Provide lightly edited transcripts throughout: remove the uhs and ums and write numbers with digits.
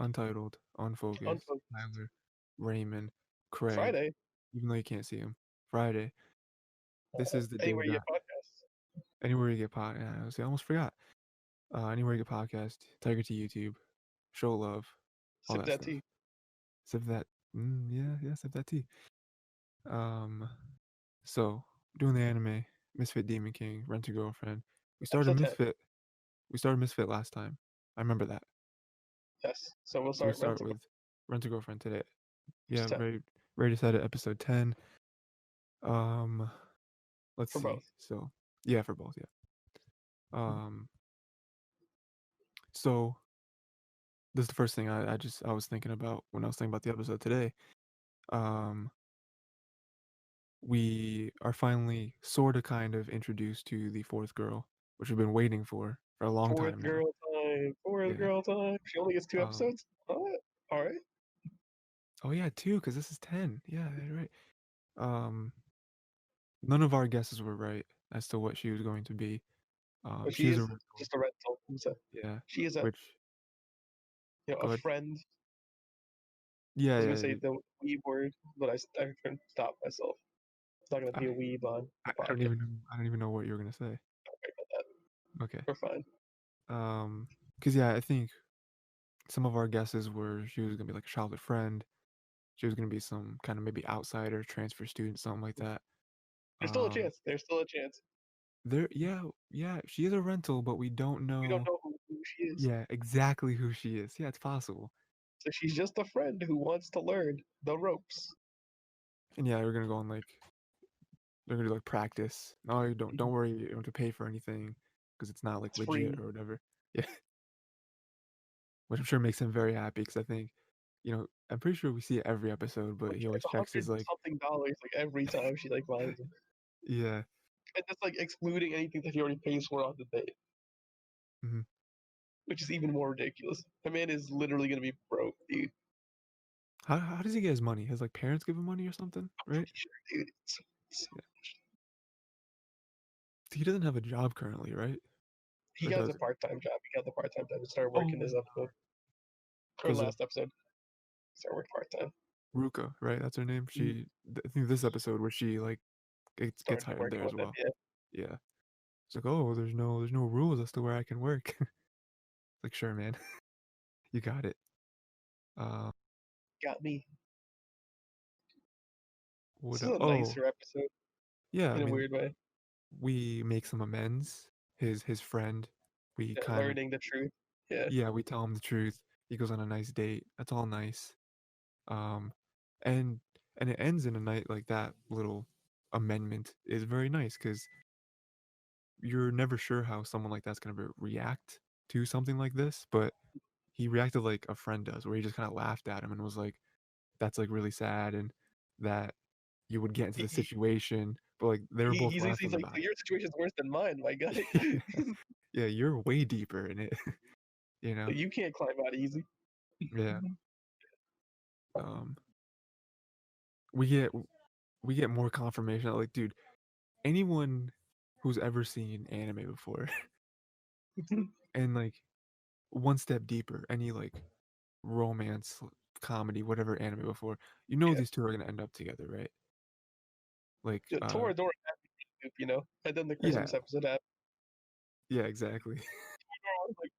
Untitled, Unfocused, Unfocused. Tyler, Raymond, Craig, Friday. even though you can't see him. Friday. This is the day Anywhere you that get podcasts. anywhere you get podcast. I almost forgot. Anywhere you get podcast, Tiger to YouTube, show love, all Sip that that stuff. tea. Sip that. Yeah, sip that tea. Um, so doing the anime, Misfit Demon King, Rent a Girlfriend. We started Episode 10. Misfit. We started Misfit last time. I remember that. Yes. So we'll So we start start with Rent a Girlfriend today. Yeah, episode 10 ready to set it. Episode 10. Um, let's for see. both. So yeah, for both. Yeah. So this is the first thing I was thinking about when I was thinking about the episode today. Um, we are finally sort of kind of introduced to the fourth girl, which we've been waiting for a long Fourth time now. girl time. Fourth Yeah. girl time. She only gets 2 episodes? All right. Oh yeah, 2 because this is 10. Yeah, right. None of our guesses were right as to what she was going to be. But She she is a is rental. just a rental. Yeah. She is a Which a go ahead. friend. Yeah, I was yeah, gonna say the weeb word, but I couldn't stop myself. It's not gonna be a weeb on the I podcast. I don't even know what you were gonna say. Sorry about that. Okay. We're fine. Because yeah, I think some of our guesses were she was gonna be like a childhood friend. She was gonna be some kind of maybe outsider, transfer student, something like that. There's still a chance. There's still a chance. Yeah, she is a rental, but we don't We don't know. know who she is. Yeah, exactly who she is. Yeah, it's possible. So she's just a friend who wants to learn the ropes. And yeah, we're gonna go on like they're gonna do like practice. No, you don't worry, you don't have to pay for anything because it's not like It's legit free. or whatever. Yeah, which I'm sure makes him very happy because I think, I'm pretty sure we see it every episode, but he always It's checks his like, $100 something like every time she like finds him. yeah. And that's like excluding anything that he already pays for on the date. Mhm. Which is even more ridiculous. The man is literally gonna be broke, dude. How does he get his money? His like parents give him money or something, right? Sure, dude. It's Yeah. He doesn't have a job currently, right? he Or has does a it? part-time job. He got the part-time job and started Oh, working this episode. Or because of last episode. Started working part-time. Ruka, right? That's her name. Mhm. I think this episode where she like gets Started hired working there as with him, well. yeah. Yeah. It's like, oh, there's no rules as to where I can work. Like, sure, man, you got it. Uh, Got me. what? This is a Oh, nicer episode yeah. I in a mean, weird way. we make some amends. His friend, we Yeah, kind of learning the truth. Yeah. yeah, we tell him the truth. He goes on a nice date. That's all nice. Um, and it ends in a night like that. Little amendment is very nice because you're never sure how someone like that's gonna react to something like this, but he reacted like a friend does, where he just kind of laughed at him and was like, "That's like really sad," and that you would get into He, the he, situation, but like they were both he's laughing like, about so your situation's worse than mine, my guy. it. Yeah, you're way deeper in it, you know? You can't climb out easy. Yeah. Um, we get we get more confirmation. Like, dude, anyone who's ever seen anime before, and like one step deeper, any like romance, comedy, whatever anime before, Yeah. these two are gonna end up together, right? Like, Toradora happened, and then the yeah, Christmas episode happened. yeah, exactly. I was like,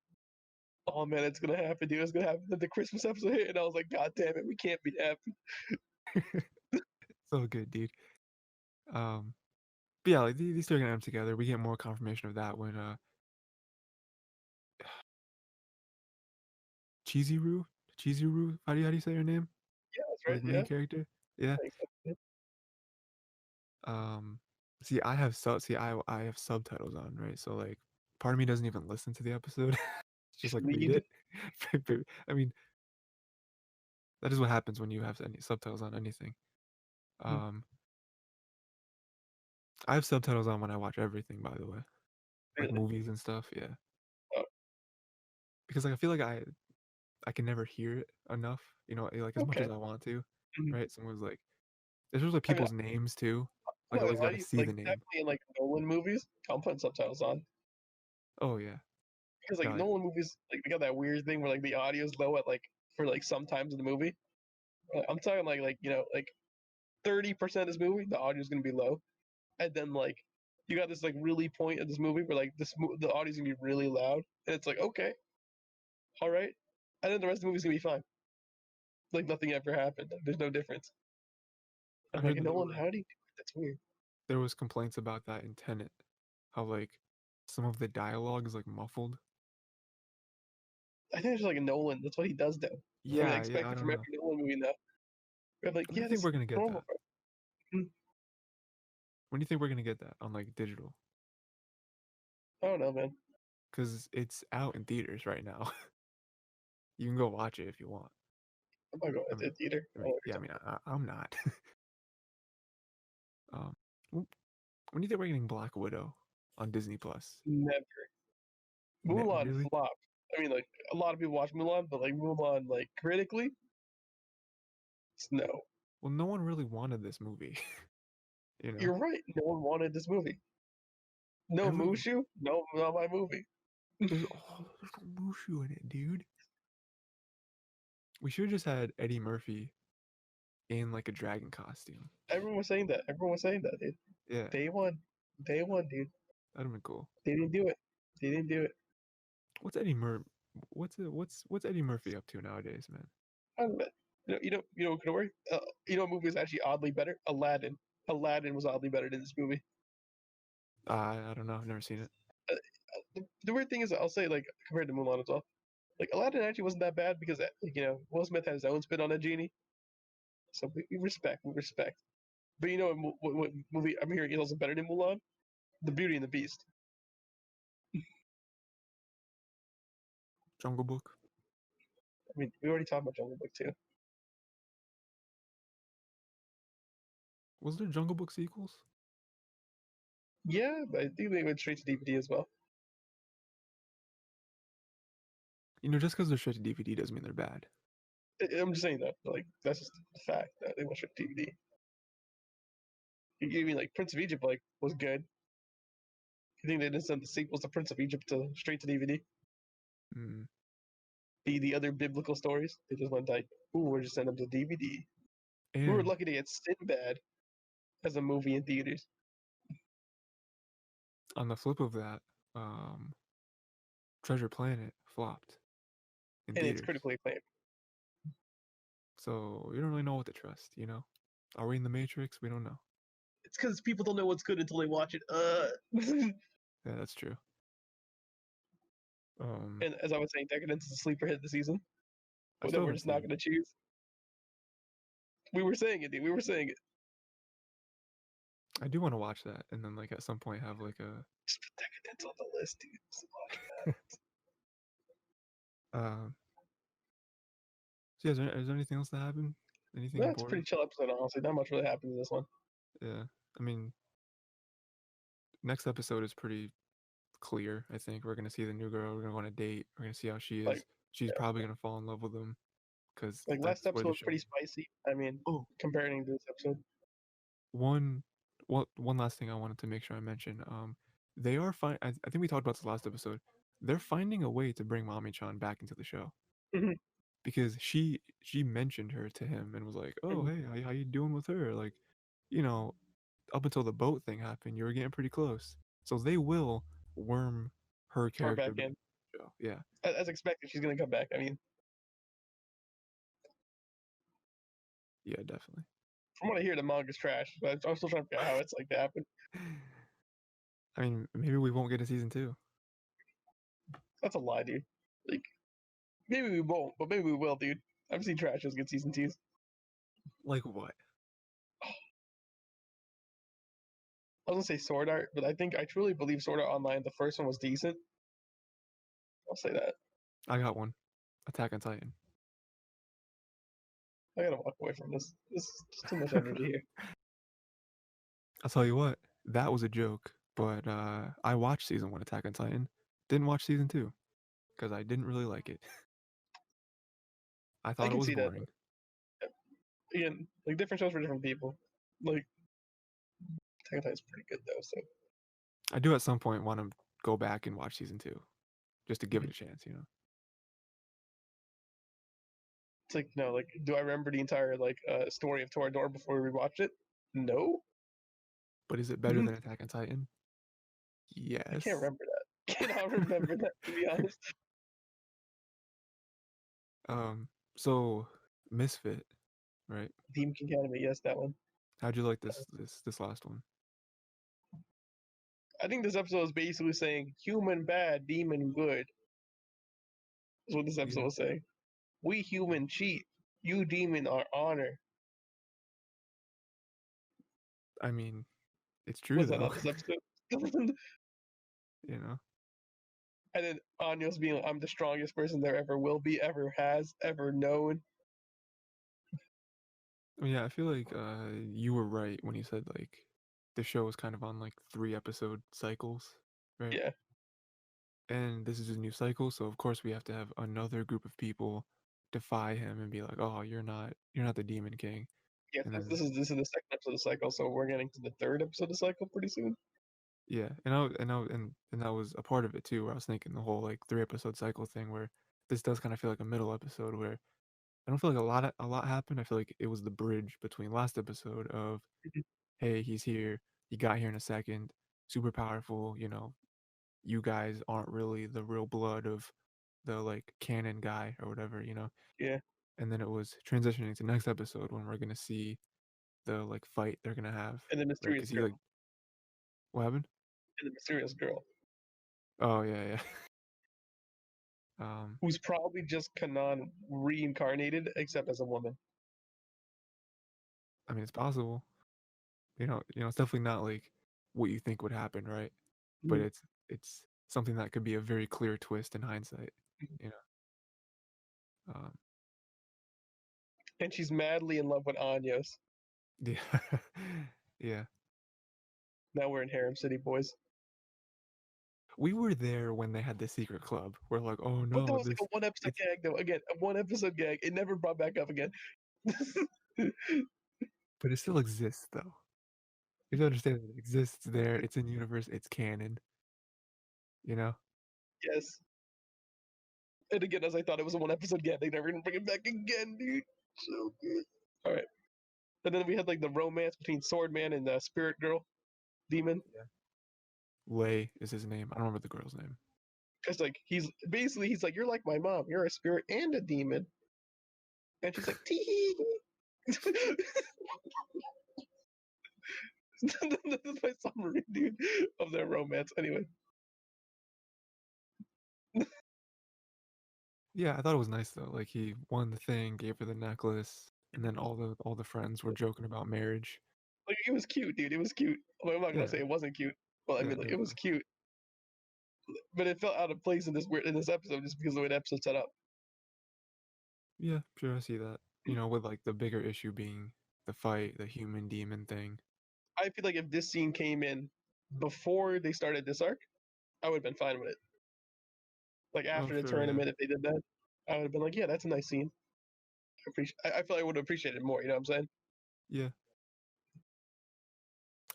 oh man, it's gonna happen, dude. It's gonna happen. Then the Christmas episode hit, and I was like, God damn it, we can't be happy. So good, dude. But yeah, like these two are gonna end up together. We get more confirmation of that when Chizuru, Chizuru, how do you say her name? Yeah, that's The right. like Yeah, main character. Yeah. thanks. Um, see, I have subtitles on, right? So like, part of me doesn't even listen to the episode. Just like read Lead. it. I mean, that is what happens when you have any subtitles on anything. Um, I have subtitles on when I watch everything, by the way, like Really? movies and stuff. Yeah, Oh, because like I feel like I can never hear it enough. Like as much okay. as I want to, Mhm. right? Someone's like, there's just like I mean, people's names too. I'm Like I not always gonna lie gotta to you. see Like the name. definitely in like Nolan movies, I'm putting subtitles on Oh yeah, because like God, Nolan movies, like they got that weird thing where like the audio's low at like for like sometimes in the movie. I'm talking like 30% of this movie, the audio is gonna be low, and then like you got this like really point of this movie where like the audio is gonna be really loud, and it's like okay, all right, and then the rest of the movie's gonna be fine, like nothing ever happened. Like, there's no difference. I I'm heard like, that Nolan, how do you do it? That's weird. there was complaints about that in Tenet, how like some of the dialogue is like muffled. I think it's like a Nolan. That's what he does though. I mean, I Yeah, yeah, expect I it don't from every know. Nolan movie now. I'm like, When do yeah, you think this is we're gonna get normal, that? bro. When do you think we're gonna get that on like digital? I don't know, man. Because it's out in theaters right now. You can go watch it if you want. I'm not going I to mean, the theater. I I don't mean, know what yeah, I you're mean, talking I'm not. um, when do you think we're getting Black Widow on Disney Plus? about. Never. Mulan Really? flopped. I mean, like a lot of people watch Mulan, but like Mulan, like critically, it's no. Well, no one really wanted this movie. You know, You're right. No one wanted this movie. No everyone. Mushu. No, not my movie. There's no Mushu in it, dude. We should have just had Eddie Murphy in like a dragon costume. Everyone was saying that. Everyone was saying that, dude. Yeah, Day one. Day one, dude. that'd have been cool. They didn't do it. They didn't do it. What's Eddie Mur? What's Eddie Murphy up to nowadays, man? I don't know. What could work? What movie was actually oddly better? Aladdin. Aladdin was oddly better than this movie. I don't know. I've never seen it. The weird thing is, I'll say like compared to Mulan as well. Like Aladdin actually wasn't that bad because Will Smith had his own spin on a genie, so we respect, we respect. But you know what movie I'm hearing is also better than Mulan? The Beauty and the Beast. Jungle Book. I mean, we already talked about Jungle Book too. Was there Jungle Book sequels? Yeah, but I think they went straight to DVD as well. You know, just because they're straight to DVD doesn't mean they're bad. I'm just saying that, like that's just the fact that they went straight to DVD. You mean like Prince of Egypt like was good? You think they didn't send the sequels to Prince of Egypt to straight to DVD? Mm. The other biblical stories, they just went like, ooh, we're just sending them to DVD. We were And lucky to get Sinbad as a movie in theaters, on the flip of that, um, Treasure Planet flopped in and it's theaters. critically acclaimed. So we don't really know what to trust, you know? Are we in the Matrix? We don't know. It's because people don't know what's good until they watch it. Yeah, that's true. Um, And as I was saying, Decadence is a sleeper hit this season, I but still that we're haven't just not seen going it. to choose. We were saying it, dude. We were saying it. I do want to watch that and then like at some point have like a Just put Decadence on the list, dude. Just watch um so yeah, is there anything else that happened? Anything that. That's a pretty important? chill episode, honestly. Not much really happens in this one. Yeah. I mean, next episode is pretty clear. I think we're gonna see the new girl. We're gonna go on a date. We're gonna see how she is. Like, She's yeah, probably gonna fall in love with him because like that's last where episode the was show. pretty spicy. I mean, Oh, comparing to this episode. one, one last thing I wanted to make sure I mention. They are fine. I think we talked about this last episode. They're finding a way to bring Mommy Chan back into the show Mhm, because she mentioned her to him and was like, "Oh, mhm. hey, how you doing with her?" Like, you know, up until the boat thing happened, you were getting pretty close. So they will worm her Her character back back in. in the show. Yeah, As expected, she's gonna come back. I mean, yeah, definitely. from what I hear, the manga's trash. But I'm still trying to figure out how it's like to happen. I mean, maybe we won't get a season two. That's a lie, dude. Like, maybe we won't, but maybe we will, dude. I've seen trash as good season twos. Like what? I was gonna say Sword Art, but I truly believe Sword Art Online, the first one was decent. I'll say that. I got one. Attack on Titan. I gotta walk away from this. This is just too much energy here. I'll tell you what, that was a joke. But I watched season one Attack on Titan. Didn't watch season two because I didn't really like it. I I thought it can was see that. boring. Again, like different shows for different people. Like Attack on Titan's pretty good though, so I do at some point want to go back and watch season two just to give it a chance, you know. It's like, no, like, do I remember the entire like story of Toradora before we rewatched it? No. But is it better than Attack on Titan? I can't Yes. remember that. Cannot remember that, to be honest. Um, so Misfit, right? Demon Academy, yes, that one. How'd you like this last one? I think this episode is basically saying human bad, demon good. Is what this episode Yeah. was saying. We human cheat. You demon are honor. I mean, it's true Was that though. not this episode? And You know. then Anyo's being like, I'm the strongest person there ever will be, ever has, ever known. Yeah, I feel like you were right when you said like the show is kind of on like 3 episode cycles, right? Yeah. And this is a new cycle, so of course we have to have another group of people defy him and be like, "Oh, you're not the Demon King." Yes, And then this is the second episode of the cycle, so we're getting to the third episode of the cycle pretty soon. yeah, and that was a part of it too, where I was thinking the whole like 3 episode cycle thing, where this does kind of feel like a middle episode where I don't feel like a lot happened. I feel like it was the bridge between last episode of, Mhm. hey, he's here, he got here in a second, super powerful, you guys aren't really the real blood of the like canon guy or whatever. Yeah. And then it was transitioning to next episode when we're gonna see the like fight they're gonna have, And the right? mysterious Because he girl. like what happened? And the mysterious girl. Oh yeah, yeah. Um, Who's probably just Kanan reincarnated, except as a woman. I mean it's possible. It's definitely not like what you think would happen, right? But Mhm. it's something that could be a very clear twist in hindsight. You know. And she's madly in love with Anyos. Yeah, yeah. Now we're in Harem City, boys. We were there when they had the secret club. We're like, oh But that no, was like this a one episode it's gag, though. Again, a one episode gag. It never brought back up again. but it still exists though. You have to understand that it exists there. It's in universe. It's canon. You know. Yes. And again, as I thought it was a one episode gag, they never gonna bring it back again, dude. So good. All right. And then we had like the romance between Swordman and the Spirit Girl demon. Yeah. Lay is his name. I don't remember the girl's name. Cause like he's like, you're like my mom. You're a spirit and a demon. And she's like, tee. That's my summary, dude, of their romance. Anyway, Yeah, I thought it was nice though. Like he won the thing, gave her the necklace, and then all the friends were joking about marriage. like it was cute, dude. It was cute. Well, I'm not gonna Yeah, say it wasn't cute. Well, I yeah, mean, like it was cute, but it felt out of place in this episode just because of the way the episode set up. yeah. Sure, I see that. With like the bigger issue being the fight, the human demon thing. I feel like if this scene came in before they started this arc, I would have been fine with it. Like Oh, after the sure, yeah, tournament, if they did that, I would have been like, yeah, that's a nice scene. I feel like I would have appreciated it more. You know what I'm saying? yeah.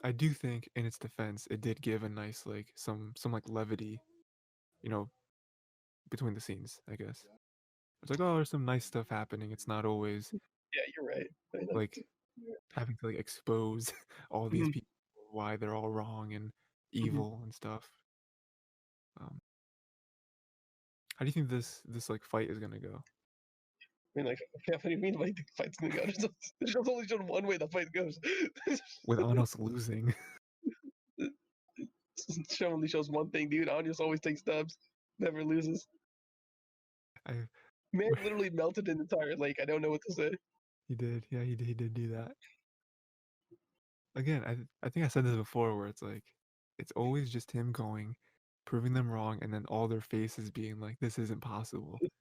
I do think, in its defense, it did give a nice like some like levity, you know, between the scenes. I guess it's like, oh, there's some nice stuff happening. It's not always Yeah, you're right. I mean, like having to like expose all these mhm. people, why they're all wrong and Mhm. evil and stuff. Um, how do you think this like fight is gonna go? I mean, like, yeah, what do you mean? Like the fight's gonna go? The show's only shown one way the fight goes. With Anos losing? The show only shows one thing, dude. Anya always takes dubs, never loses. I Man literally melted an entire lake. I don't know what to say. he did, yeah, he did do that. Again, I think I said this before, where it's like it's always just him going, proving them wrong, and then all their faces being like, "This isn't possible." Like,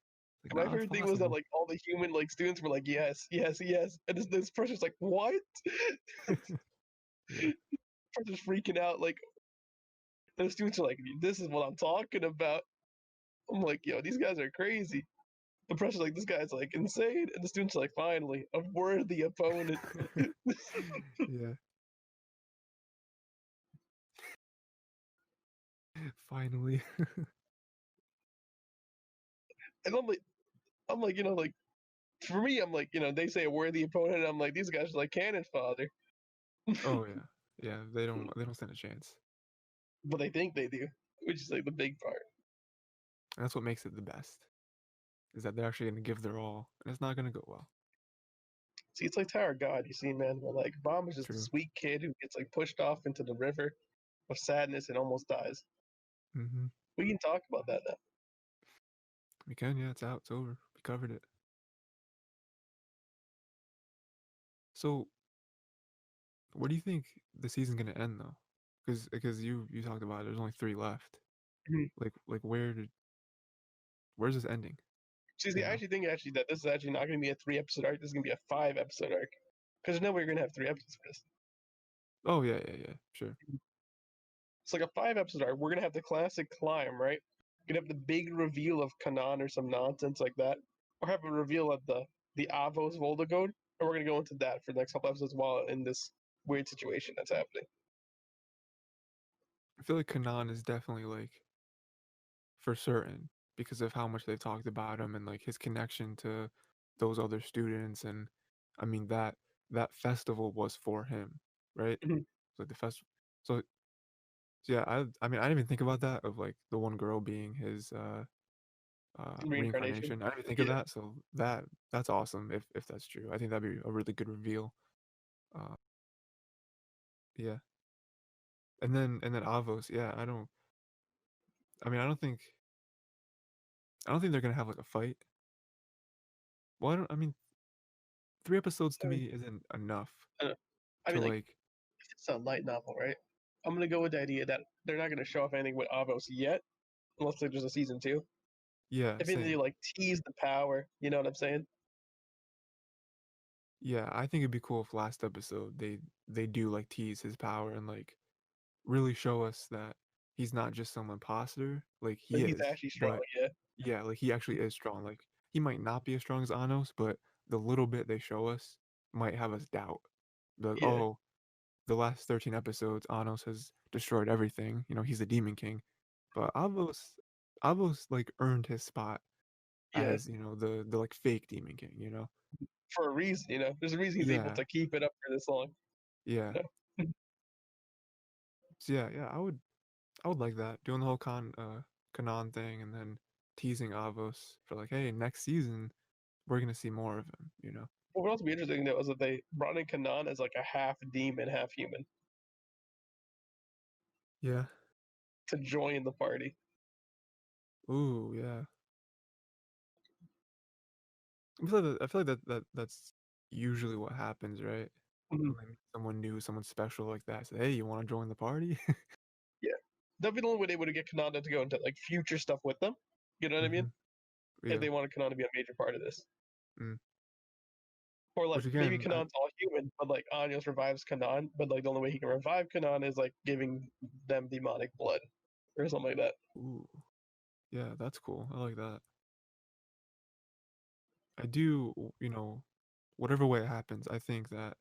And my nah, it's favorite thing was that possible. like all the human like students were like, yes, yes, yes, and this person's like, what? Yeah, Person's freaking out. Like the students are like, this is what I'm talking about. I'm like, yo, these guys are crazy. The pressure's like, this guy's like insane, and the students are like, finally, a worthy opponent. yeah. Finally. And I'm like, like For me, I'm like, they say a worthy opponent. I'm like, these guys are like cannon fodder, Oh yeah, yeah. They don't stand a chance. but they think they do, which is like the big part. And that's what makes it the best. Is that they're actually gonna give their all, and it's not gonna go well. See, it's like Tower of God, you see, man. But like, Bomb is just a True. sweet kid who gets like pushed off into the river of sadness and almost dies. Mm-hmm. We can talk about that now. We can, yeah. It's out. It's over. We covered it. So, where do you think the season's gonna end though? Because you talked about it, there's only three left. Mhm. Like where's this ending? See, You I know? actually think actually that this is actually not going to be a 3 episode arc. This is going to be a 5 episode arc because there's no way you're going to have 3 episodes for this. Oh yeah, yeah, yeah. Sure. It's like a 5 episode arc. We're going to have the classic climb, right? We're going to have the big reveal of Kanan or some nonsense like that, or have a reveal of the Avos Voltigode, and we're going to go into that for the next couple episodes while in this weird situation that's happening. I feel like Kanan is definitely like for certain because of how much they've talked about him and like his connection to those other students and I mean that festival was for him, right? Mhm. Like the festival. So, so yeah, I mean I didn't even think about that of like the one girl being his Reincarnation. reincarnation. I didn't even think of Yeah, that, so that's awesome if that's true. I think that'd be a really good reveal. Uh, yeah, and then Avos, yeah, I mean I don't think they're gonna have like a fight. Well, I mean 3 episodes to I mean, me isn't enough I, don't know. I to mean, like like it's a light novel, right? I'm gonna go with the idea that they're not gonna show off anything with Avos yet, unless there's a season two. yeah, If they same. like tease the power, you know what I'm saying? Yeah, I think it'd be cool if last episode they do like tease his power and like really show us that he's not just some imposter, like Like he he's is, actually strong. but Yeah, yeah, like he actually is strong. Like he might not be as strong as Anos, but the little bit they show us might have us doubt. Like, yeah, oh, the last 13 episodes, Anos has destroyed everything. You know, he's the Demon King. But Avos like earned his spot yeah. as, you know, the like fake Demon King, you know? For a reason, there's a reason he's able Yeah, to keep it up for this long. yeah. You know? So yeah, yeah, I would like that. Doing the whole Kanan thing and then teasing Avos for like, hey, next season we're gonna see more of him, you know? What would also be interesting though is that they brought in Kanan as like a half demon, half human Yeah. to join the party. Ooh, yeah. I feel like that's usually what happens, right? Mhm. When they meet someone new, someone special like that. Say, hey, you want to join the party? Yeah, that'd be the only way they would get Kanan to go into like future stuff with them. You know what I mean? hmm If Yeah. they wanted Kanan to be a major part of this. Mm. Or like Which maybe again, Kanan's all human, but like Anyos revives Kanan, but like the only way he can revive Kanan is like giving them demonic blood or something like that. ooh, yeah, that's cool. I like that. I do, you know, whatever way it happens, I think that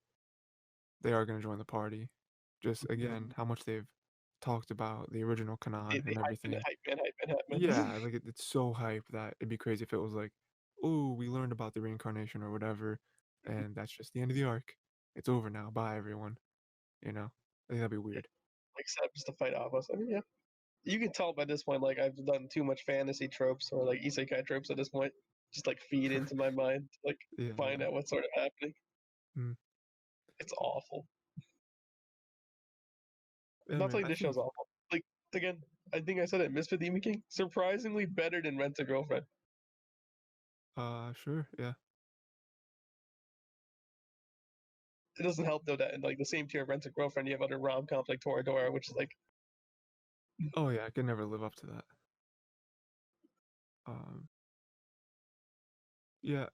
they are going to join the party. Just again, how much they've talked about the original Kanan They and hype and everything. hype and hype and hype, man. Yeah, like it's so hype that it'd be crazy if it was like, oh, we learned about the reincarnation or whatever, and that's just the end of the arc. It's over now. Bye, everyone. You know, I think that'd be Yeah, weird. like set just to fight off us. I mean, yeah, you can tell by this point, like I've done too much fantasy tropes or like isekai tropes at this point. Just like feed into my mind, to, like Yeah, find yeah. out what's sort of happening. Mm. It's awful. Yeah, Not man. like I this show's think, awful. Like again, I think I said it. Misfit Demon King surprisingly better than Rent a Girlfriend. sure, yeah. It doesn't help though that in like the same tier of Rent a Girlfriend, you have other rom coms like Toradora, which is like Oh yeah, I could never live up to that. Um, yeah,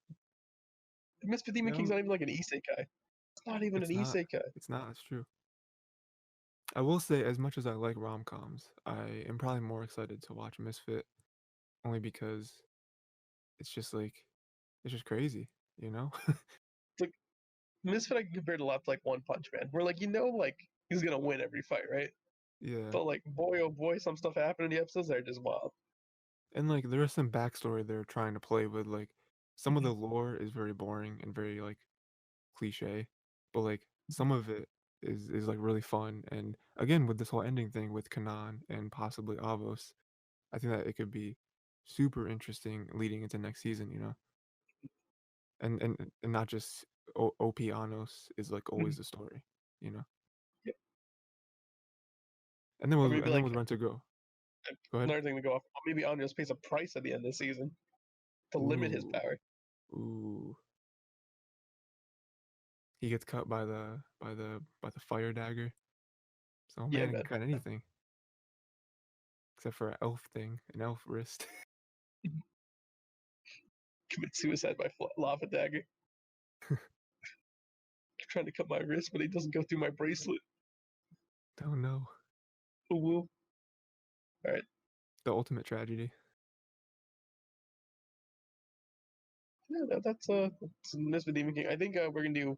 Misfit Demon yeah. King's not even like an isekai. It's not even an It's not. isekai. It's not. It's true. I will say, as much as I like rom-coms, I am probably more excited to watch Misfit only because it's just like it's just crazy, you know? It's like Misfit I compared a lot to like One Punch Man, where like like he's gonna win every fight, right? Yeah. But like boy oh boy, some stuff happened in the episodes that are just wild. And like there is some backstory they're trying to play with, like some of the lore is very boring and very like cliche, but like some of it is like really fun. And again, with this whole ending thing with Kanan and possibly Avos, I think that it could be super interesting leading into next season, you know? And not just Opianos is like always the story, you know? Yeah. Or maybe And then like with Rent to Go. Go ahead. another thing to go off. Maybe Andros pays a price at the end of the season to limit his Ooh, power. ooh. He gets cut by the fire dagger. So Yeah, man, he can man. cut anything except for an elf thing, an elf wrist. Commit suicide by lava dagger. Trying to cut my wrist, but it doesn't go through my bracelet. Oh no, Ooh, woo. All right. the ultimate tragedy. Yeah, that's Misfit Demon King. I think we're gonna do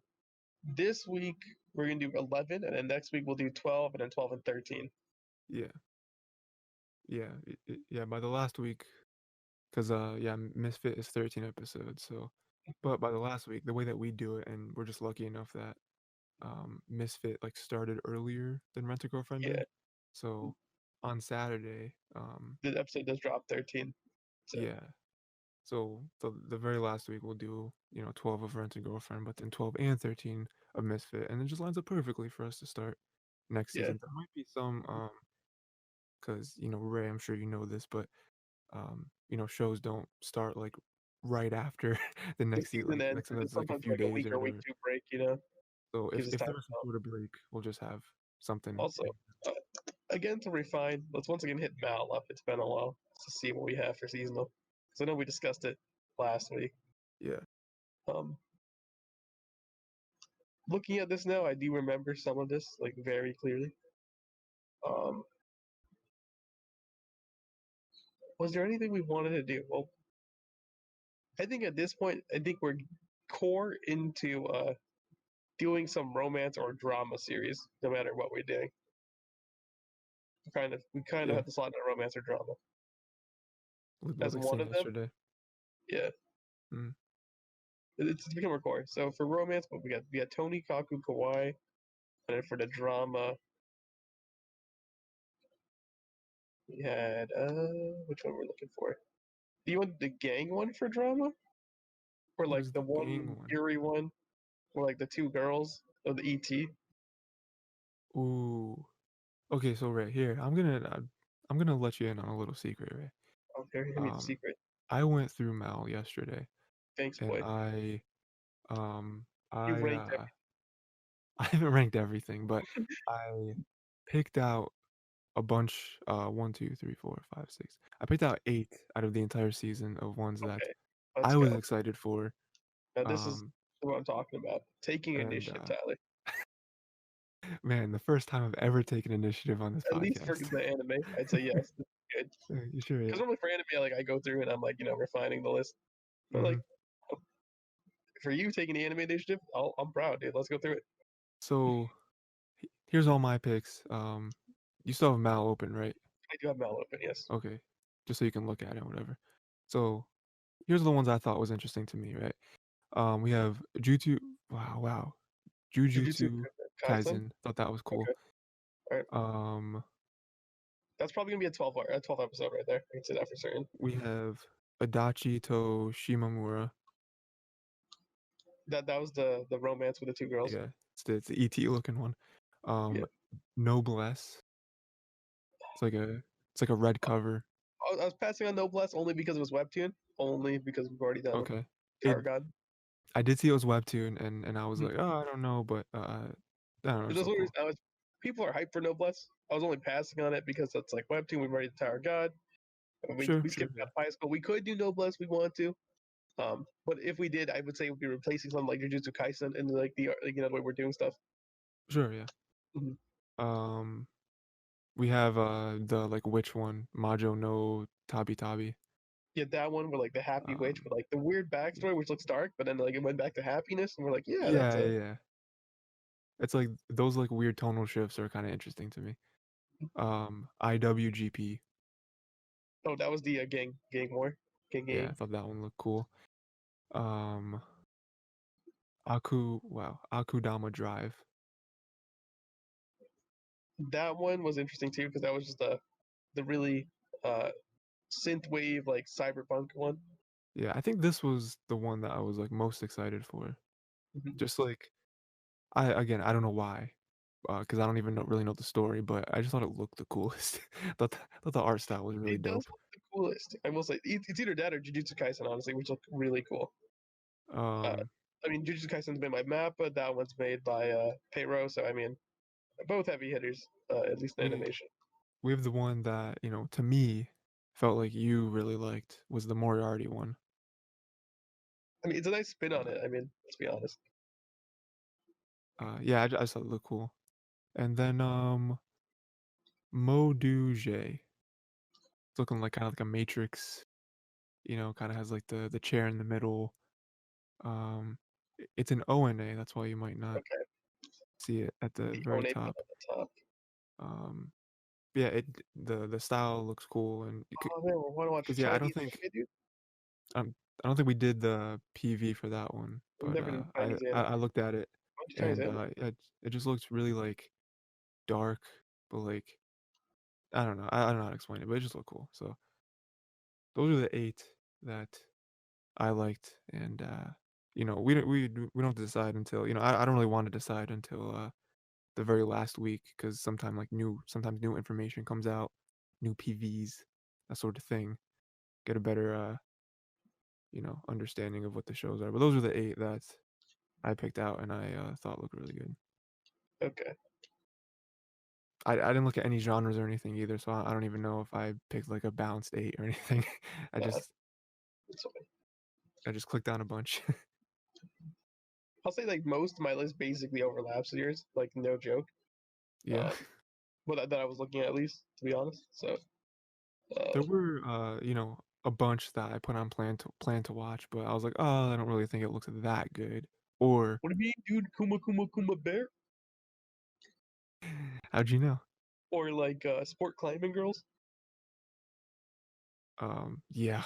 this week. We're gonna do 11, and then next week we'll do 12, and then 12 and 13. Yeah, yeah, yeah. By the last week, because yeah, Misfit is 13 episodes. So, but by the last week, the way that we do it, and we're just lucky enough that Misfit like started earlier than Rent a Girlfriend Yeah, did. So on Saturday, the episode does drop 13. So yeah. So the very last week we'll do 12 of Rent a Girlfriend, but then 12 and 13 of Misfit, and it just lines up perfectly for us to start next yeah, season. There might be some because Ray, I'm sure you know this, but shows don't start like right after the the next season. season ends. Like sometimes There's it's like a sometimes few like a days week or or week whatever. two break. You know, So gives us if time. there's some sort of break, we'll just have something. Also, uh, again to refine, let's once again hit Mal up. It's been a while to see what we have for seasonal. Because I know we discussed it last week. Yeah. Um, Looking at this now, I do remember some of this like very clearly. Um, was there anything we wanted to do? Well, I think at this point, I think we're core into doing some romance or drama series, no matter what we're doing. We kind of Yeah. have to slot in a romance or drama as Like one saying of them. yesterday. Yeah, Mm. it's become a core. So for romance, what we got Tony, Kaku, Kawaii, and then for the drama, we had which one we're looking for? Do you want the gang one for drama, or What like is the the gang one one? Yuri one, or like the two girls of the ET? Ooh. Okay, so right here, I'm gonna let you in on a little secret, right? Okay, give me the Um, secret. I went through Mal yesterday, Thanks, and boy. um You I ranked uh I haven't ranked everything, but I picked out a bunch, 1, 2, 3, 4, 5, 6. I picked out 8 out of the entire season of ones that Okay, let's I was go. excited for. Now this is Um, what I'm talking about. Taking and initiative, Tyler. man, the first time I've ever taken initiative on this At least for podcast. the anime, I'd say yes. This is good. You sure? Yeah. Because normally for anime, like I go through and I'm like, refining the list. But Hmm. like for you taking the anime initiative, I'm proud, dude. Let's go through it. So here's all my picks. You still have Mal open, right? I do have Mal open, yes. Okay, just so you can look at it, whatever. So here's the ones I thought was interesting to me, right? We have wow, Jujutsu Jujutsu Kaisen. Kaisen. Thought that was cool. Okay, all right. Um, That's probably gonna be a 12 episode right there. I can say that for certain. we have Adachi to Shimamura. That was the romance with the two girls. Yeah, it's the ET looking one. Yeah. Noblesse. It's like a red cover. I was passing on Noblesse only because it was webtoon. Only because we've already done Okay. It Tower God. I did see it was webtoon and I was Mhm. like, oh, I don't know, but I don't know, But it's that's so what cool. people are hyped for Noblesse. I was only passing on it because it's like webtoon. We've already Tower God. Sure, We sure, skipped yeah. out high school. We could do Noblesse. We want to. But if we did, I would say it would be replacing something like Jujutsu Kaisen and like the way we're doing stuff. Sure, yeah. Mhm. Um we have the like which one? Majo no Tabi Tabi. Yeah, that one with like the happy witch Um with like the weird backstory, which looks dark, but then like it went back to happiness, and we're like, yeah, that's yeah, a. yeah, yeah. It's like those like weird tonal shifts are kind of interesting to me. IWGP. Oh, that was the gang war, gang Yeah, I gang. thought that one looked cool. Um, Akudama Drive. That one was interesting too because that was just the really uh, synth wave like cyberpunk one. Yeah, I think this was the one that I was like most excited for. Mhm. Just like I don't know why, because I don't even really know the story, but I just thought it looked the coolest. Thought the art style was really It does dope. look the coolest. I will say it's either that or Jujutsu Kaisen, honestly, which look really cool. Uh, Um, I mean, Jujutsu Kaisen's made by Mappa. That one's made by Payro. So I mean, both heavy hitters, at least in we animation. we have the one that to me felt like you really liked was the Moriarty one. I mean, it's a nice spin on Uh, it. I mean, let's be honest. yeah, I just thought it looked cool. And then Mo Duje. It's looking like kind of like a Matrix. Kind of has like the chair in the middle. It's an ONA. That's why you might not Okay, see it at the the very One being top. on the top. Um, yeah, the style looks cool, and Oh man, we want to watch because yeah, Chinese anime, dude. I don't think we did the PV for that one, We've but never done Chinese I anime. looked at it, Watch Chinese and anime. it just looks really like dark, but like I don't know how to explain it, but it just looked cool. So those are the eight that I liked, and we don't decide until I don't really want to decide until the very last week because sometimes new information comes out, new PVs, that sort of thing. Get a better understanding of what the shows are. But those are the eight that I picked out and I thought looked really good. Okay, I didn't look at any genres or anything either, so I don't even know if I picked like a balanced eight or anything. I nah, just it's fine. I just clicked on a bunch. I'll say like most of my list basically overlaps with yours. Like no joke. Yeah. Um, but that I was looking at least, to be honest. So There uh, were a bunch that I put on plan to watch, but I was like, oh, I don't really think it looks that good. Or what do you mean, dude? Kuma Kuma Kuma Bear, how'd you know? or like sport climbing girls. Yeah,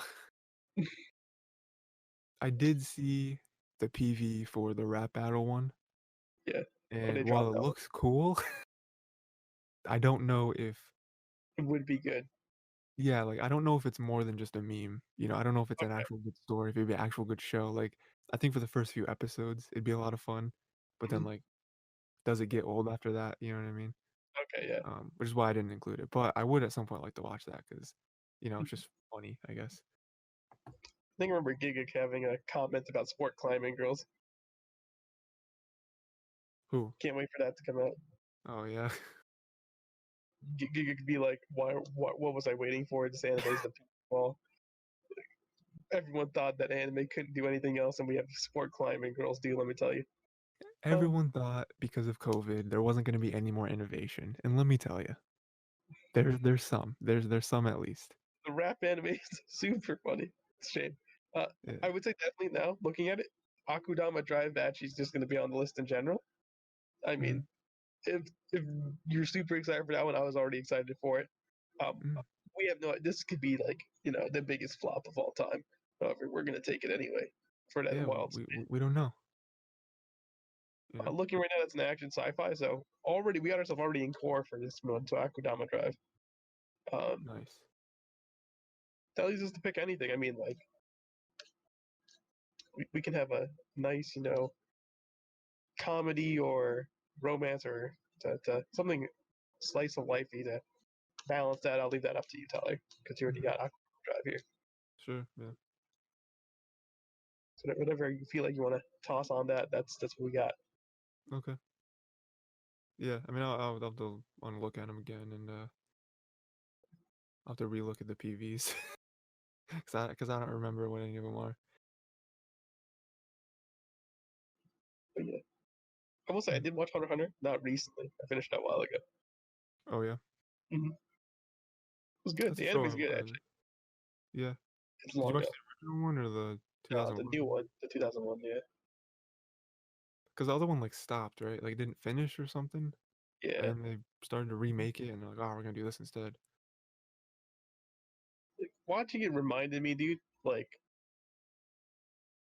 I did see the PV for the rap battle one, Yeah. Oh, and they while dropped it that one. looks cool, I don't know if It would be good. yeah, like I don't know if it's more than just a meme. I don't know if it's an Okay. actual good story, if it'd be an actual good show. Like I think for the first few episodes, it'd be a lot of fun, but then Mhm. like, does it get old after that? You know what I mean? Okay. Yeah. Which is why I didn't include it. But I would at some point like to watch that because, it's Mhm. just funny, I guess. I think I remember Giga having a comment about sport climbing girls. Who? Can't wait for that to come out. Oh yeah. Giga could be like, "Why? What was I waiting for? This anime is the well, everyone thought that anime couldn't do anything else, and we have sport climbing girls do. Let me tell you. Oh, Everyone thought because of COVID there wasn't going to be any more innovation, and let me tell you, there's some at least. the rap anime is super funny. It's a shame. Uh, Yeah. I would say definitely now, looking at it, Akudama Drive Batch is just going to be on the list in general. I Mm-hmm. mean, if you're super excited for that one, I was already excited for it. Um, Mm-hmm. we have no. This could be like the biggest flop of all time. However, we're going to take it anyway for that Yeah, wild. we don't know. You know. Looking right now, it's an action sci-fi. So already we got ourselves already in core for this one. So Akudama Drive. Um, Nice. that leads us to pick anything. I mean, like we can have a nice, comedy or romance or something slice of lifey to balance that. I'll leave that up to you, Tyler, because you already Mm-hmm. got Aqua Drive here. Sure. Yeah. So whatever you feel like you want to toss on that, that's what we got. Okay. Yeah. I mean, I'll have to want to look at them again, and I'll have to relook at the PVs because I don't remember what any of them are. But yeah, I will say I Mhm. did watch Hunter x Hunter, not recently. I finished that a while ago. Oh yeah, It was good. that's a The show. anime's good actually. Yeah. It's Did you long watch though. the original one or the The new 2011? one, the 2001. Yeah, Because the other one like stopped, right? Like it didn't finish or something, and yeah. then they started to remake it, and they're like, oh, we're gonna do this instead. Like, watching it reminded me, dude. Like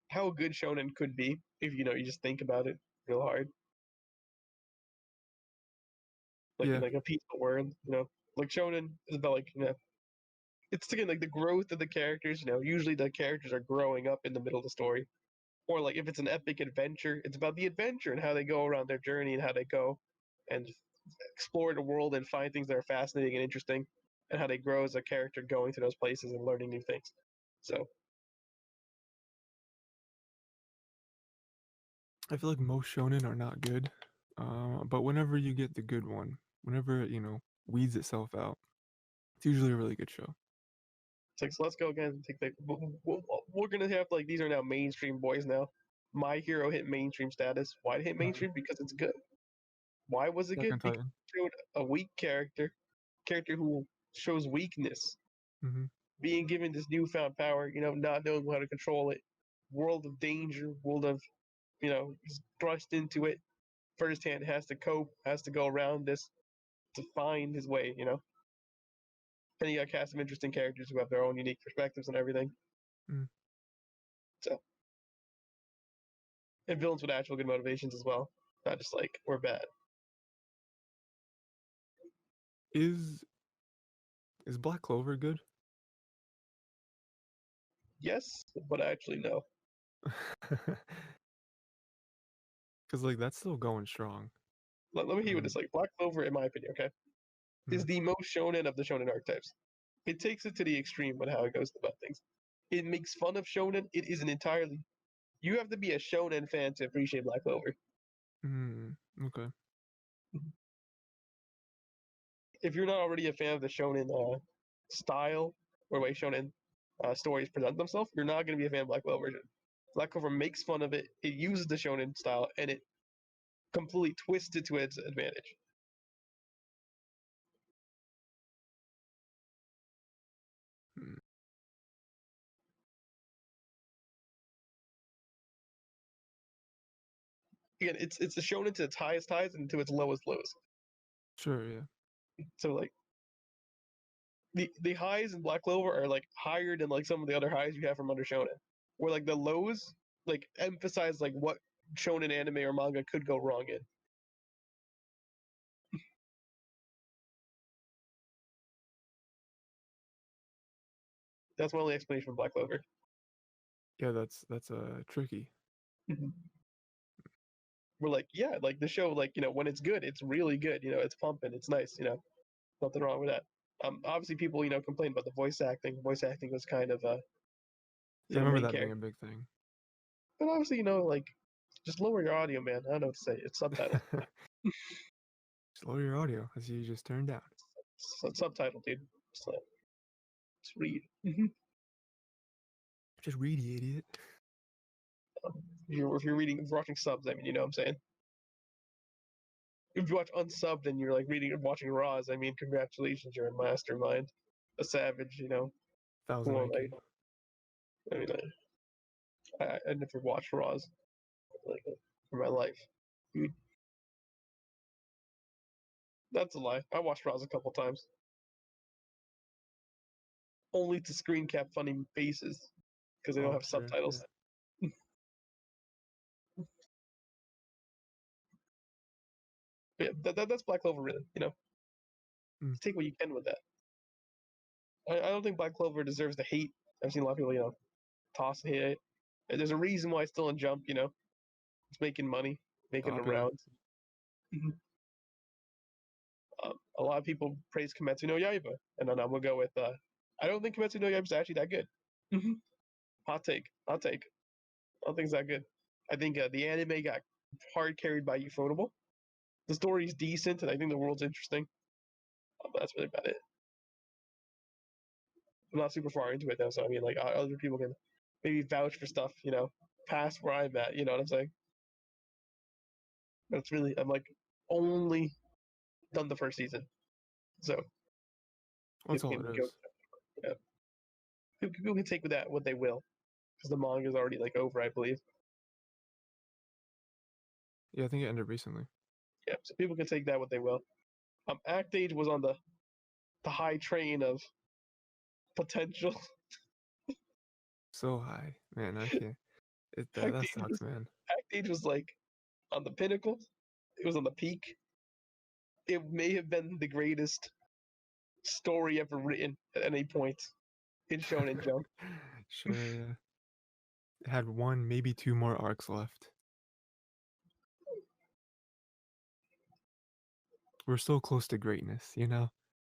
how good shonen could be if you just think about it real hard, like in Yeah, like a peaceful world. Like shonen is about it's again like the growth of the characters. Usually the characters are growing up in the middle of the story, or like if it's an epic adventure, it's about the adventure and how they go around their journey and how they go and explore the world and find things that are fascinating and interesting, and how they grow as a character going to those places and learning new things. So I feel like most shonen are not good, but whenever you get the good one, whenever it weeds itself out, it's usually a really good show. it's like, so let's go again. Take we're gonna have like these are now mainstream boys now. My Hero hit mainstream status. Why did it hit Mhm. mainstream? Because it's good. Why was it Attack good? on Because Titan. it showed a weak character who shows weakness, Hmm. being given this newfound power, not knowing how to control it, world of danger, world of, he's thrust into it firsthand, has to cope, has to go around this to find his way. And you got a cast of interesting characters who have their own unique perspectives and everything. Mm. So, and villains with actual good motivations as well, not just like we're bad. Is is Black Clover good? Yes, but actually no. Because like that's still going strong. Let me hear what And it's like. Black Clover, in my opinion, okay, is mm, the most shonen of the shonen archetypes. It takes it to the extreme with how it goes about things. It makes fun of shonen. It isn't entirely. You have to be a shonen fan to appreciate Black Clover. okay. If you're not already a fan of the shonen style or way shonen stories present themselves, you're not going to be a fan of Black Clover. Black Clover makes fun of it. It uses the shonen style and it completely twists it to its advantage. Mm, Again, it's a shonen to its highest highs and to its lowest lows. sure, yeah. So like the highs in Black Clover are like higher than like some of the other highs you have from under shonen, where like the lows like emphasize like what shonen anime or manga could go wrong in. That's my only explanation for Black Clover. Yeah, that's tricky. We're like, yeah, like the show, like when it's good, it's really good. It's pumping, it's nice. Nothing wrong with that. Obviously, people complain about the voice acting. Voice acting was kind of Yeah, for I the remember main that being a character, big thing. but obviously, like just lower your audio, man. I don't know what to say. It's subtitled. Just lower your audio as you just turned down. It's subtitled, dude. Just, just read. Just read, you idiot. If you're reading, if you're watching subs, I mean, you know what I'm saying. If you watch unsubbed and you're like reading and watching Raws, I mean, congratulations, you're a mastermind, a savage. Thousand Who am I? IQ. I mean, I never watched Raws like for my life. Dude, that's a lie. I watched Raws a couple times, only to screen cap funny faces because they don't Oh, have sure, yeah. subtitles. Yeah, that's Black Clover, really. Mm, Take what you can with that. I don't think Black Clover deserves the hate. I've seen a lot of people, toss the hate. There's a reason why it's still in Jump. It's making money, making the popular. rounds. A lot of people praise Kimetsu no Yaiba, and then I'm gonna go with. I don't think Kimetsu no Yaiba is actually that good. Hot take. Hot take. I don't think it's that good. I think the anime got hard carried by Ufotable. The story's decent, and I think the world's interesting. But that's really about it. I'm not super far into it though, so I mean, like other people can maybe vouch for stuff, past where I'm at. You know what I'm saying? But it's really, I'm like only done the first season, so That's people all can it go. is. Yeah. People can take with that what they will, because the manga is already like over, I believe. Yeah, I think it ended recently. Yeah, so people can take that what they will. Act Age was on the high train of potential. So high, man. I can't. That sucks, man. Act Age was like on the pinnacle. It was on the peak. It may have been the greatest story ever written at any point in Shonen Jump. Sure, yeah. It had one, maybe two more arcs left. We're so close to greatness, you know?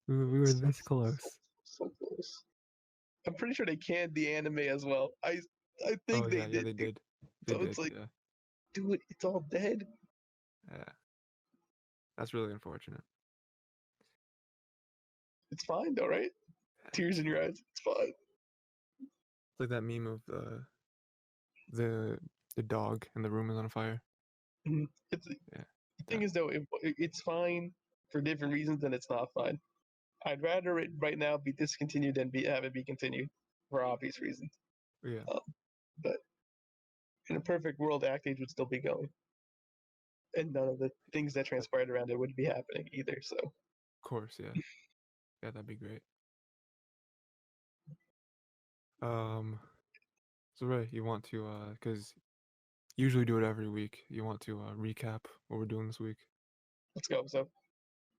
We were So, this close. so close. I'm pretty sure they canned the anime as well. I Oh think they yeah, yeah, did. they Too. did. They So did, it's like, yeah. dude, it's all dead. Yeah. That's really unfortunate. It's fine though, right? Tears in your eyes. It's fine. It's like that meme of the the dog and the room is on fire. It's Yeah. the thing That is though, it's fine for different reasons, and it's not fine. I'd rather it right now be discontinued than have it be continued for obvious reasons. yeah, Um, but in a perfect world, Act Age would still be going, and none of the things that of transpired around it would be happening either. So course, yeah. Yeah, that'd be great. Um so Ray, you want to cuz usually do it every week. You want to recap what we're doing this week? let's go. So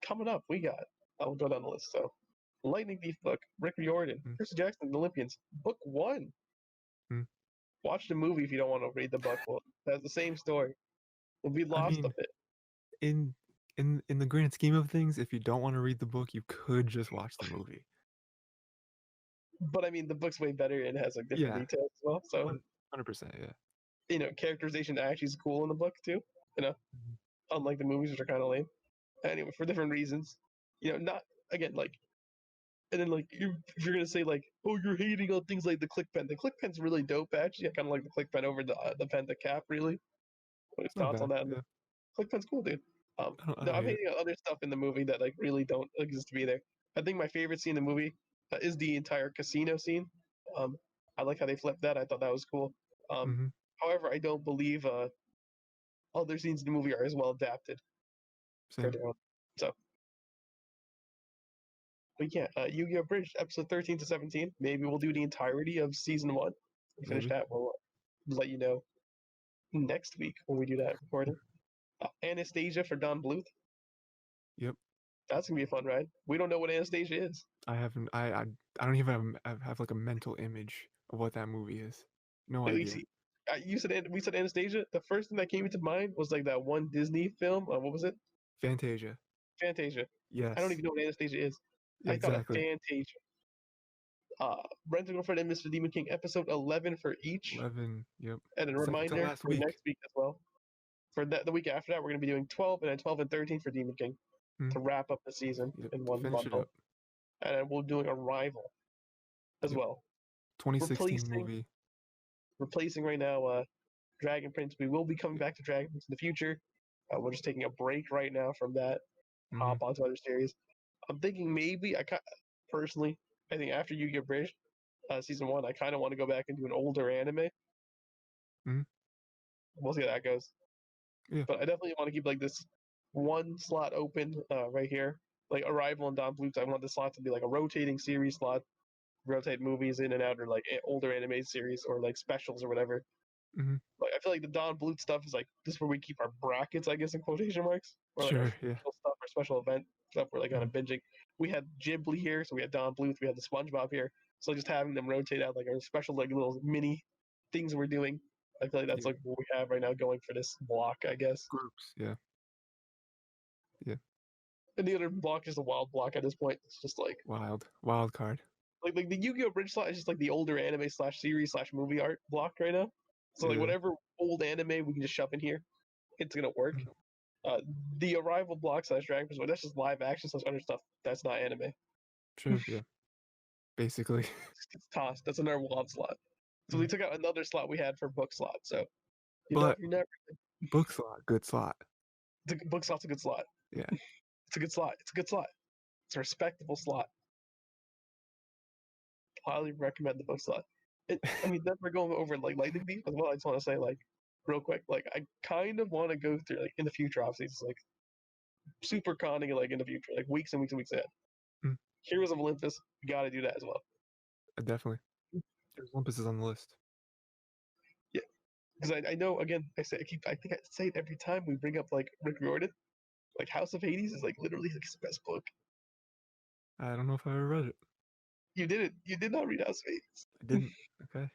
coming up, we got. I'll go down the list. So Lightning Thief book, Rick Riordan, Mm, Percy Jackson, the Olympians, book one. mm. Watch the movie if you don't want to read the book. Well, that's the same story. We'll be I lost a mean, bit. in in the grand scheme of things, if you don't want to read the book, you could just watch the movie. But I mean, the book's way better and has like different Yeah, details as well. So 100%, yeah. characterization actually is cool in the book too. You know, Mhm. unlike the movies, which are kind of lame. Anyway, for different reasons. Not again like. And then like if you're gonna say like, oh, you're hating on things like the click pen. The click pen's really dope actually. I kind of like the click pen over the pen to cap really. What his It's not thoughts on bad. that? Yeah. Click pen's cool, dude. I No, don't I'm hate it. hating on other stuff in the movie that like really don't exist to be there. I think my favorite scene in the movie is the entire casino scene. Um, I like how they flipped that. I thought that was cool. Um, Mhm. however, I don't believe other scenes in the movie are as well adapted for Same. their own. So, but yeah, Yu-Gi-Oh! Bridge episode 13 to 17. Maybe we'll do the entirety of season one. We finish Maybe. that. We'll let you know next week when we do that recording. Anastasia for Don Bluth. Yep. That's gonna be a fun ride. We don't know what Anastasia is. I haven't I don't even have like a mental image of what that movie is. No At least idea. we said Anastasia. The first thing that came into mind was like that one Disney film. What was it? Fantasia. Fantasia. I don't Yes. even know what Anastasia is. I thought of Exactly. Fantasia. Rent a Girlfriend and Mr. Demon King episode 11 for each, 11. Yep. and a Second to reminder last for week. next week as well. For that, the week after that, we're going to be doing 12 and then 12 and 13 for Demon King Mm. to wrap up the season Yep. in To one finish it bundle, up. and then we're doing Arrival as Yep. well, 2016 replacing movie. replacing right now Dragon Prince. We will be coming back to Dragon Prince in the future. We're just taking a break right now from that. Mm-hmm. Hop onto other series. I'm thinking maybe personally, I think after Yu-Gi-Oh! Bridge season one, I kind of want to go back and do an older anime. Mm-hmm. We'll see how that goes. Yeah. But I definitely want to keep like this one slot open right here, like Arrival and Don Bluth. I want the slot to be like a rotating series slot, rotate movies in and out, or like older anime series or like specials or whatever. Mm-hmm. Like I feel like the Don Bluth stuff is like this is where we keep our brackets, I guess, in quotation marks, or like our Sure. Yeah. special stuff, our special event stuff. We're like kind Mm-hmm. of binging. We had Ghibli here, so we had Don Bluth, we had the SpongeBob here. So just having them rotate out like our special like little mini things we're doing. I feel like that's Yeah. like what we have right now going for this block, I guess. Groups. Yeah. Yeah. And the other block is a wild block at this point. It's just Wild card. like the Yu-Gi-Oh! Bridge slot is just like the older anime slash series slash movie art block right now. So like Yeah. whatever old anime we can just shove in here, it's gonna work. Mm. The Arrival block slash Dragon Quest, that's just live action slash other stuff. That's not anime. Sure. Yeah. Basically. It's tossed. That's another wild slot. So we Mm. took out another slot we had for book slot. So But you never. book slot, good slot. Book slot's a good slot. Yeah. It's a good slot. It's a good slot. It's a respectable slot. Highly recommend the book slot. I mean, then we're going over like Lightning Thief as well. I just want to say like real quick, like I kind of want to go through like in the future, obviously, it's like super conning like in the future, like weeks and weeks and weeks ahead. Mm. Heroes of Olympus, we got to do that as well. Definitely. There's Olympus is on the list. Yeah, because I know again I think I say it every time we bring up like Rick Riordan. Like House of Hades is like literally like his best book. I don't know if I ever read it. You did it. You did not read House of Hades. I didn't. Okay.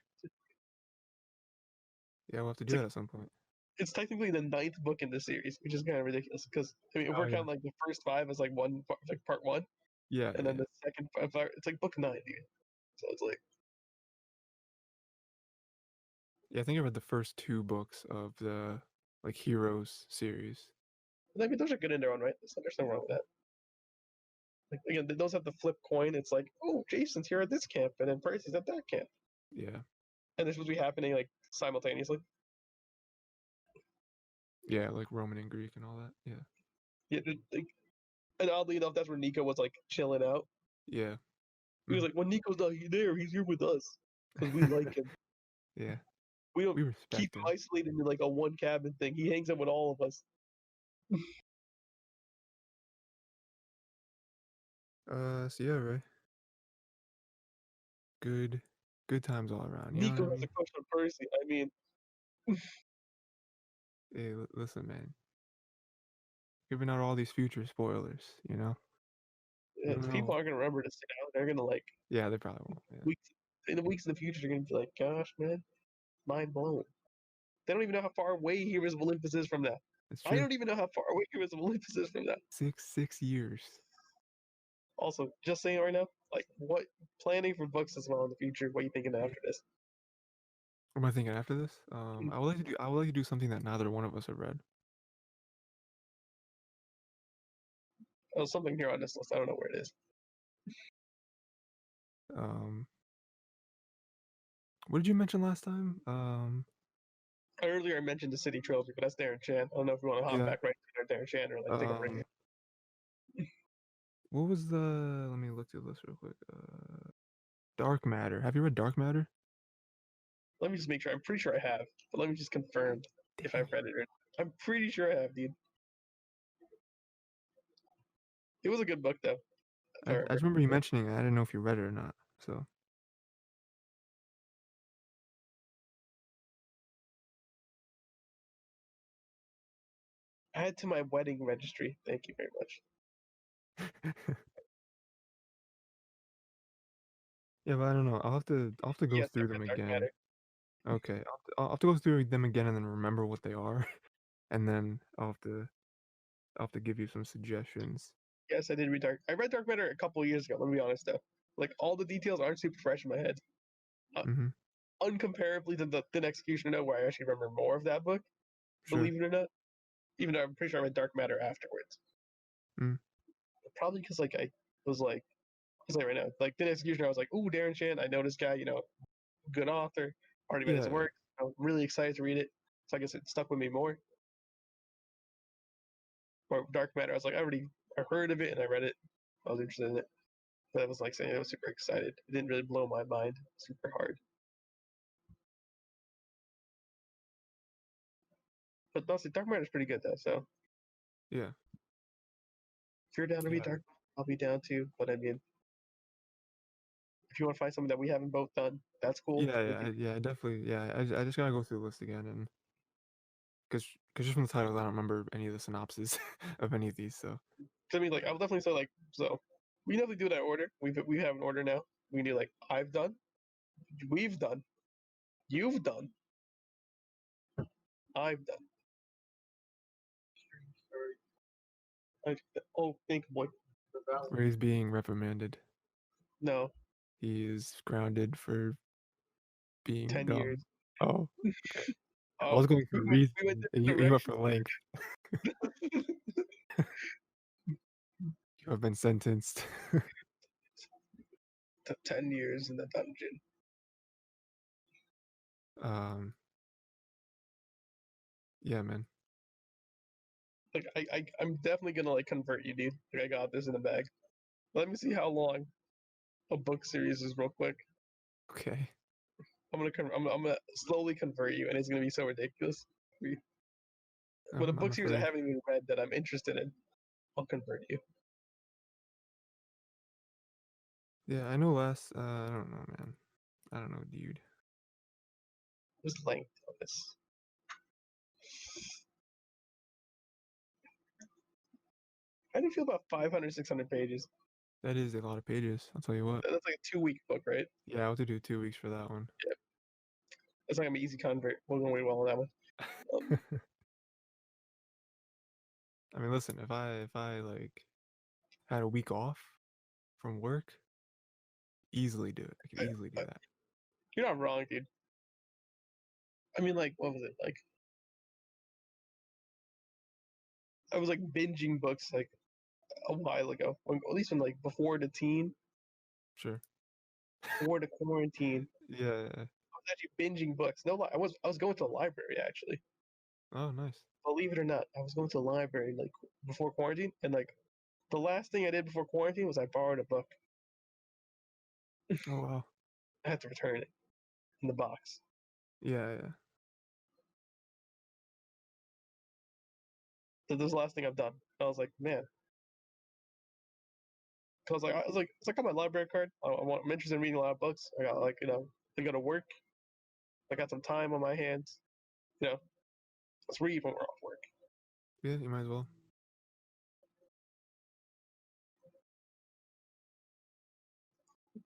Yeah, we'll have to It's do like that at some point. it's technically the ninth book in the series, which is kind of ridiculous. Because I mean, if Oh we're yeah. counting like the first five as like like part one, Yeah, and yeah, then yeah. the second part, it's like book nine, dude. So it's like Yeah, I think I read the first two books of the like Heroes series. I mean, those are good in their own right. There's nothing wrong with that. Like again, those have the flip coin. It's like, oh, Jason's here at this camp, and then Percy's at that camp, Yeah. and they're supposed to be happening like simultaneously. Yeah, like Roman and Greek and all that. Yeah. Yeah, like, and oddly enough, that's where Nico was like chilling out. Yeah. He was Mm. like, when Nico's not there, he's here with us because we like him. Yeah. We don't We keep respect him him. isolated in like a one cabin thing. He hangs out with all of us. So yeah, Ray. Good good times all around, you know what I Nico has a mean? crush on Percy. I mean, Hey, listen, man. Giving out all these future spoilers, you know? You don't people know. aren't gonna remember this now. They're gonna like Yeah, they probably won't. Yeah. weeks in the future. They're gonna be like, gosh, man, mind blown. They don't even know how far away Heroes of Olympus is from that. It's I true. don't even know how far away Heroes of Olympus is from that. 6 years. Also, just saying right now, like what planning for books as well in the future. What are you thinking after this? What am I thinking after this? I would like to do something that neither one of us have read. Oh, something here on this list. I don't know where it is. Um, what did you mention last time? Earlier I mentioned the City Trilogy, but that's Darren Chan. I don't know if you want to hop Yeah. back right to Darren Chan or like take a break. Um, what was the? Let me look through the list real quick. Dark Matter. Have you read Dark Matter? Let me just make sure. I'm pretty sure I have, but let me just confirm if Dang I've it. read it or not. I'm pretty sure I have, dude. It was a good book though, if I I remember. just remember you mentioning it. I didn't know if you read it or not. So Add to my wedding registry. Thank you very much. yeah, but I don't know. I'll have to go Yes, I've through them read Dark again. Matter. Okay, I'll have to go through them again and then remember what they are, and then I'll have to give you some suggestions. Yes, I did read Dark. I read Dark Matter a couple of years ago. Let me be honest though. Like all the details aren't super fresh in my head. Uh, Mm-hmm. Uncomparably to the Thin Executioner, where I actually remember more of that book. Sure. Believe it or not, even though I'm pretty sure I read Dark Matter afterwards. Mm. Probably because like I was like, I'll say right now, like Thin Executioner, I was like, ooh, Darren Shan, I know this guy. Good author. Already read his Yeah, yeah. work. I'm really excited to read it. So I guess it stuck with me more. Or Dark Matter, I was like, I heard of it and I read it. I was interested in it. But I was like saying I was super excited. It didn't really blow my mind super hard. But honestly, Dark Matter is pretty good though. So Yeah. if you're down to read Yeah. Dark, I'll be down too. But I mean, if you want to find something that we haven't both done, that's cool. Yeah, We yeah, can. yeah, definitely. Yeah, I just gotta go through the list again, and because just from the titles, I don't remember any of the synopses of any of these. So I mean, like I'll definitely say like so. We definitely do that order. We have an order now. We do like I've done, we've done, you've done, I've done. Like, oh, think boy. where he's being reprimanded, No, he is grounded for being 10 years. dumb. Oh, okay. I Oh, was going for we went reason, and different you went for directions. length. You have been sentenced. 10 years in the dungeon. um, yeah, man. Like I'm definitely gonna like convert you, dude. Like I got this in the bag. Let me see how long a book series is real quick. Okay, I'm gonna slowly convert you, and it's gonna be so ridiculous. But a I'm book series I afraid. haven't even read that I'm interested in, I'll convert you. Yeah, I know last. I don't know, man. I don't know, dude. There's length on this. How do you feel about 500, 600 pages? That is a lot of pages. I'll tell you what. That's like a 2 week book, right? Yeah, I'll have to do 2 weeks for that one. Yeah, that's not gonna be easy convert. We're going to wait well on that one. I mean, listen, if I like had a week off from work, easily do it. I could easily do Uh, that. You're not wrong, dude. I mean, like, what was it? Like, I was like binging books like a while ago, at least when like before the Sure. before the quarantine. Yeah. I was actually binging books. No lie, I was going to the library actually. Oh, nice. Believe it or not, I was going to the library like before quarantine, and like the last thing I did before quarantine was I borrowed a book. Oh wow. I had to return it in the box. Yeah, yeah. So this is the last thing I've done. I was like, man, because like it's like on my library card. I'm interested in reading a lot of books. I got like I go to work. I got some time on my hands. You know, let's read when we're off work. Yeah, you might as well.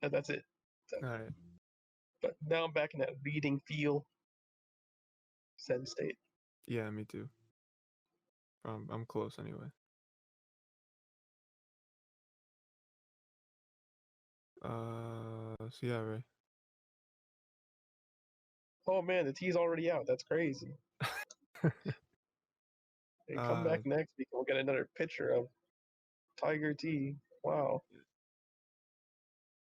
That's it. So, All right. but now I'm back in that reading feel, zen state. Yeah, me too. I'm close anyway. So yeah, Ray. Oh man, the tea's already out. That's crazy. Hey, come uh, back next week. We'll get another picture of Tiger Tea. Wow.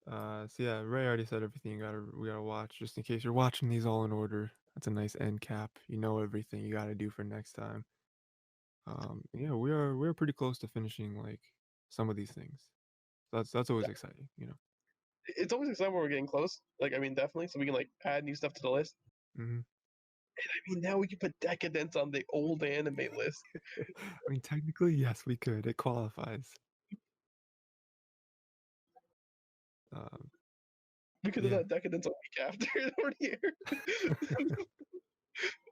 so yeah, Ray already said everything we gotta watch. Just in case you're watching these all in order, that's a nice end cap. You know everything you gotta do for next time. Yeah, we're pretty close to finishing like some of these things. That's always exciting, you know. It's always exciting when we're getting close. Like, I mean, definitely. So we can like add new stuff to the list. Hmm. And I mean, now we can put Decadence on the old anime list. I mean, technically, yes, we could. It qualifies. Um, We could have yeah, done Decadence a week after it already aired.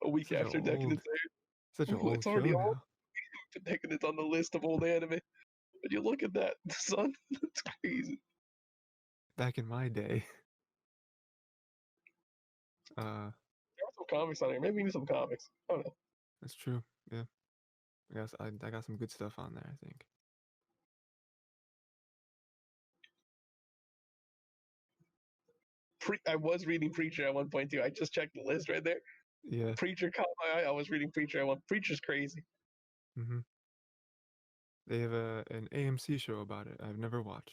A week such a after old, Decadence aired. such an Ooh, old it's show already old. now. Put Decadence on the list of old anime. But you look at that, son. That's crazy. Back in my day, uh, There are some comics on here. Maybe we need some comics. I don't know. that's true. Yeah, I got some good stuff on there. I think. I was reading Preacher at one point too. I just checked the list right there. Yeah. Preacher caught my eye. I was reading Preacher at one. Preacher's crazy. Hmm. They have an AMC show about it. I've never watched,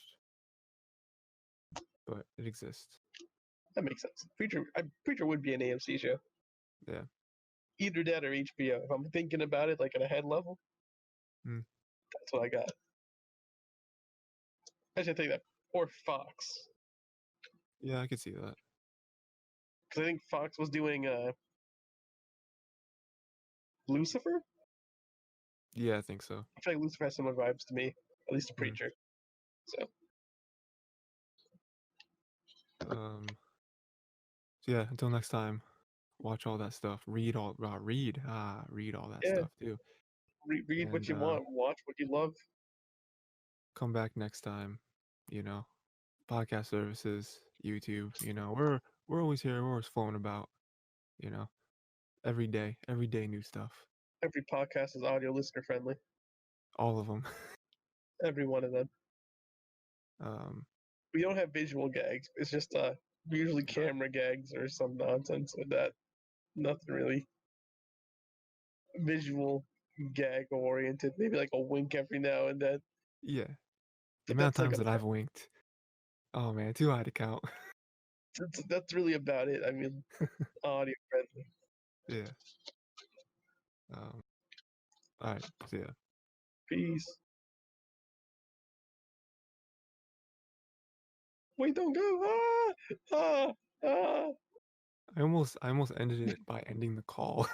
but it exists. That makes sense. Preacher would be an AMC show. Yeah. Either that or HBO. If I'm thinking about it like at a head level, Mm. that's what I got. I should take that. Or Fox. Yeah, I could see that. Because I think Fox was doing Lucifer. Yeah, I think so. I feel like Lucifer has similar vibes to me, at least to Mm. Preacher. So So yeah, until next time, watch all that stuff. Read all that yeah, stuff too. read what And you want, watch what you love. come back next time. You know, podcast services, YouTube. You know, we're always here. We're always flowing about. You know, every day new stuff. Every podcast is audio listener friendly. All of them. Every one of them. um, We don't have visual gags. It's just usually camera gags or some nonsense with that. Nothing really visual gag oriented. Maybe like a wink every now and then. yeah, the But amount that's of like times that I've winked. Oh man, too high to count. that's really about it. I mean, audio friendly. Yeah. Um, all right. So yeah. Peace. Wait, don't go. Ah, ah, ah. I almost ended it by ending the call.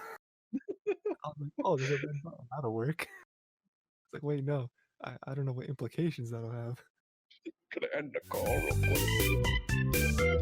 I was like, oh, there's a red button. That'll work. It's like, wait, no. I don't know what implications that'll have. Could I end the call real quick?